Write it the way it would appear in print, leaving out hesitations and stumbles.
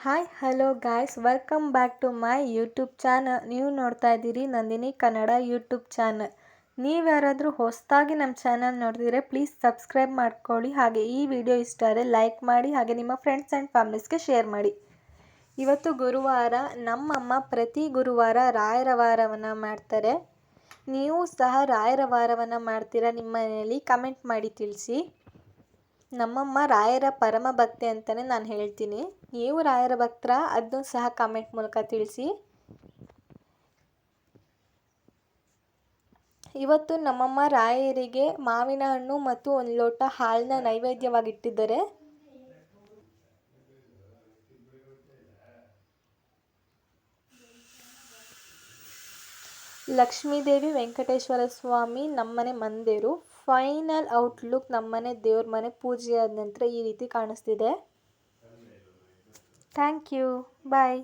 Hi hello guys welcome back to my YouTube channel. ನೀವು ನೋಡ್ತಾ ಇದ್ದೀರಿ ನಂದಿನಿ ಕನ್ನಡ ಯೂಟ್ಯೂಬ್ ಚಾನಲ್. ನೀವು ಯಾರಾದರೂ ಹೊಸದಾಗಿ ನಮ್ಮ ಚಾನಲ್ ನೋಡ್ತಿದ್ರೆ ಪ್ಲೀಸ್ ಸಬ್ಸ್ಕ್ರೈಬ್ ಮಾಡ್ಕೊಳ್ಳಿ. ಹಾಗೆ ಈ ವಿಡಿಯೋ ಇಷ್ಟ ಆದರೆ ಲೈಕ್ ಮಾಡಿ, ಹಾಗೆ ನಿಮ್ಮ ಫ್ರೆಂಡ್ಸ್ ಆ್ಯಂಡ್ ಫ್ಯಾಮಿಲೀಸ್ಗೆ ಶೇರ್ ಮಾಡಿ. ಇವತ್ತು ಗುರುವಾರ. ನಮ್ಮಮ್ಮ ಪ್ರತಿ ಗುರುವಾರ ರಾಯರ ವಾರವನ್ನು ಮಾಡ್ತಾರೆ. ನೀವು ಸಹ ರಾಯರ ವಾರವನ್ನು ಮಾಡ್ತೀರಾ ನಿಮ್ಮ ಮನೆಯಲ್ಲಿ? ಕಮೆಂಟ್ ಮಾಡಿ ತಿಳಿಸಿ. ನಮ್ಮಮ್ಮ ರಾಯರ ಪರಮ ಭಕ್ತಿ ಅಂತಲೇ ನಾನು ಹೇಳ್ತೀನಿ. ನೀವು ರಾಯರ ಭಕ್ತರ ಅದನ್ನು ಸಹ ಕಾಮೆಂಟ್ ಮೂಲಕ ತಿಳಿಸಿ. ಇವತ್ತು ನಮ್ಮಮ್ಮ ರಾಯರಿಗೆ ಮಾವಿನ ಹಣ್ಣು ಮತ್ತು ಒಂದು ಲೋಟ ಹಾಲನ್ನ ನೈವೇದ್ಯವಾಗಿಟ್ಟಿದ್ದಾರೆ. ಲಕ್ಷ್ಮೀದೇವಿ, ವೆಂಕಟೇಶ್ವರ ಸ್ವಾಮಿ, ನಮ್ಮನೆ ಮಂದಿರು. ಫೈನಲ್ ಔಟ್ಲುಕ್ ನಮ್ಮನೆ ದೇವ್ರ ಮನೆ ಪೂಜೆ ಆದ ನಂತರ ಈ ರೀತಿ ಕಾಣಿಸ್ತಿದೆ. Thank you, bye.